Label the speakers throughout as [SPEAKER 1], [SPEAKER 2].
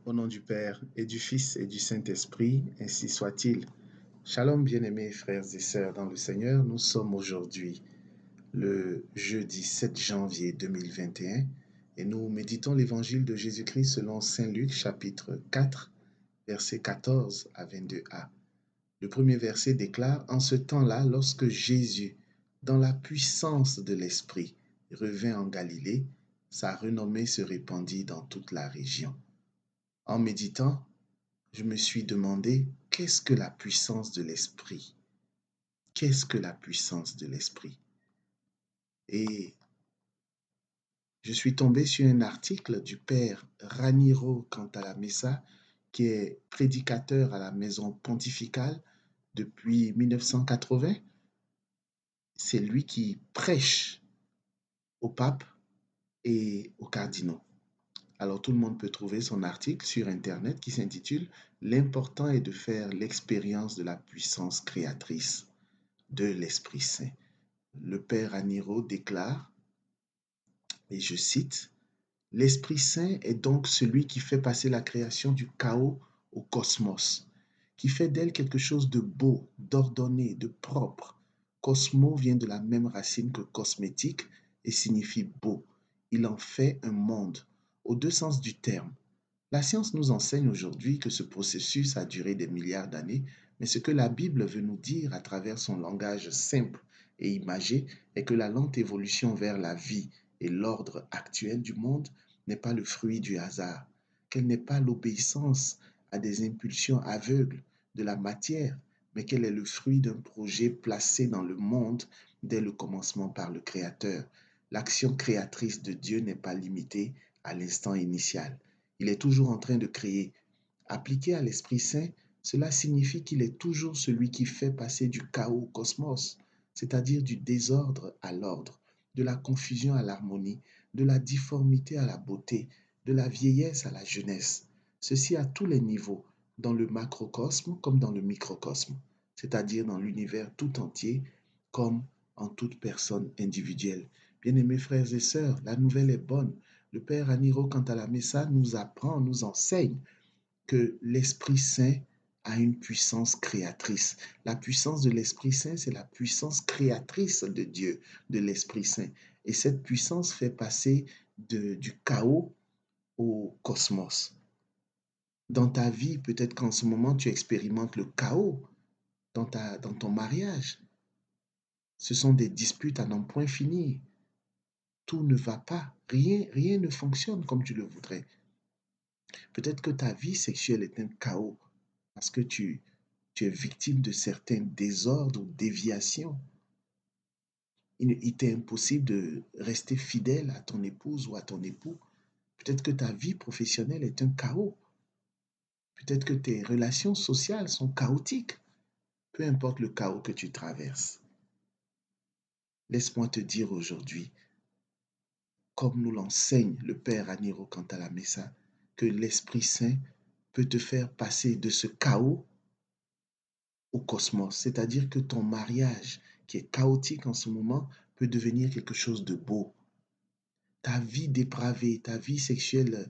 [SPEAKER 1] Au nom du Père et du Fils et du Saint-Esprit, ainsi soit-il. Shalom, bien-aimés frères et sœurs dans le Seigneur, nous sommes aujourd'hui le jeudi 7 janvier 2021 et nous méditons l'évangile de Jésus-Christ selon Saint Luc chapitre 4, versets 14 à 22a. Le premier verset déclare: En ce temps-là, lorsque Jésus, dans la puissance de l'Esprit, revint en Galilée, sa renommée se répandit dans toute la région. En méditant, je me suis demandé, qu'est-ce que la puissance de l'esprit? Qu'est-ce que la puissance de l'esprit? Et je suis tombé sur un article du père Raniero Cantalamessa, qui est prédicateur à la maison pontificale depuis 1980. C'est lui qui prêche au pape et aux cardinaux. Alors tout le monde peut trouver son article sur Internet qui s'intitule L'important est de faire l'expérience de la puissance créatrice de l'Esprit Saint. Le père Aniro déclare, et je cite, L'Esprit Saint est donc celui qui fait passer la création du chaos au cosmos, qui fait d'elle quelque chose de beau, d'ordonné, de propre. Cosmo vient de la même racine que cosmétique et signifie beau. Il en fait un monde, aux deux sens du terme. La science nous enseigne aujourd'hui que ce processus a duré des milliards d'années, mais ce que la Bible veut nous dire à travers son langage simple et imagé est que la lente évolution vers la vie et l'ordre actuel du monde n'est pas le fruit du hasard, qu'elle n'est pas l'obéissance à des impulsions aveugles de la matière, mais qu'elle est le fruit d'un projet placé dans le monde dès le commencement par le Créateur. L'action créatrice de Dieu n'est pas limitée à l'instant initial. Il est toujours en train de créer. Appliqué à l'Esprit Saint, cela signifie qu'il est toujours celui qui fait passer du chaos au cosmos, c'est-à-dire du désordre à l'ordre, de la confusion à l'harmonie, de la difformité à la beauté, de la vieillesse à la jeunesse. Ceci à tous les niveaux, dans le macrocosme comme dans le microcosme, c'est-à-dire dans l'univers tout entier comme en toute personne individuelle. Bien-aimés frères et sœurs, la nouvelle est bonne. Le père Aniro Cantalamessa nous apprend, nous enseigne que l'Esprit Saint a une puissance créatrice. La puissance de l'Esprit Saint, c'est la puissance créatrice de Dieu, de l'Esprit Saint. Et cette puissance fait passer du chaos au cosmos. Dans ta vie, peut-être qu'en ce moment, tu expérimentes le chaos dans ton mariage. Ce sont des disputes à n'en point finir. Tout ne va pas. Rien ne fonctionne comme tu le voudrais. Peut-être que ta vie sexuelle est un chaos parce que tu es victime de certains désordres ou déviations. Il t'est impossible de rester fidèle à ton épouse ou à ton époux. Peut-être que ta vie professionnelle est un chaos. Peut-être que tes relations sociales sont chaotiques. Peu importe le chaos que tu traverses. Laisse-moi te dire aujourd'hui, comme nous l'enseigne le Père Aniro Cantalamessa, que l'Esprit Saint peut te faire passer de ce chaos au cosmos. C'est-à-dire que ton mariage, qui est chaotique en ce moment, peut devenir quelque chose de beau. Ta vie dépravée, ta vie sexuelle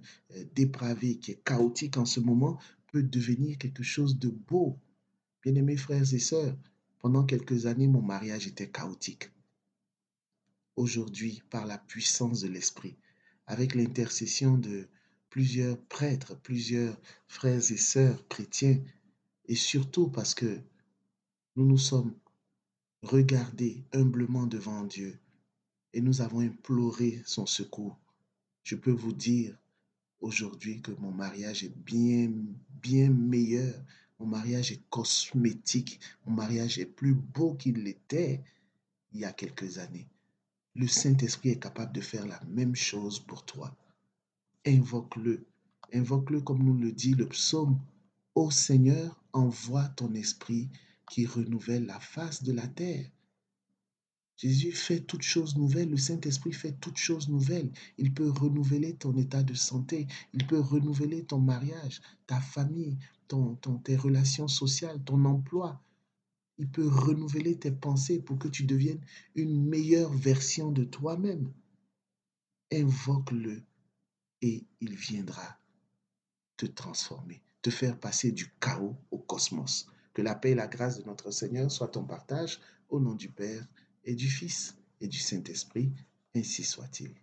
[SPEAKER 1] dépravée, qui est chaotique en ce moment, peut devenir quelque chose de beau. Bien-aimés frères et sœurs, pendant quelques années, mon mariage était chaotique. Aujourd'hui, par la puissance de l'Esprit, avec l'intercession de plusieurs prêtres, plusieurs frères et sœurs chrétiens, et surtout parce que nous nous sommes regardés humblement devant Dieu et nous avons imploré son secours. Je peux vous dire aujourd'hui que mon mariage est bien meilleur. Mon mariage est cosmétique. Mon mariage est plus beau qu'il l'était il y a quelques années. Le Saint-Esprit est capable de faire la même chose pour toi. Invoque-le. Invoque-le comme nous le dit le psaume. Ô Seigneur, envoie ton esprit qui renouvelle la face de la terre. Jésus fait toutes choses nouvelles, le Saint-Esprit fait toutes choses nouvelles. Il peut renouveler ton état de santé, il peut renouveler ton mariage, ta famille, tes relations sociales, ton emploi. Il peut renouveler tes pensées pour que tu deviennes une meilleure version de toi-même. Invoque-le et il viendra. te transformer, te faire passer du chaos au cosmos. Que la paix et la grâce de notre Seigneur soient ton partage au nom du Père et du Fils et du Saint-Esprit, ainsi soit-il.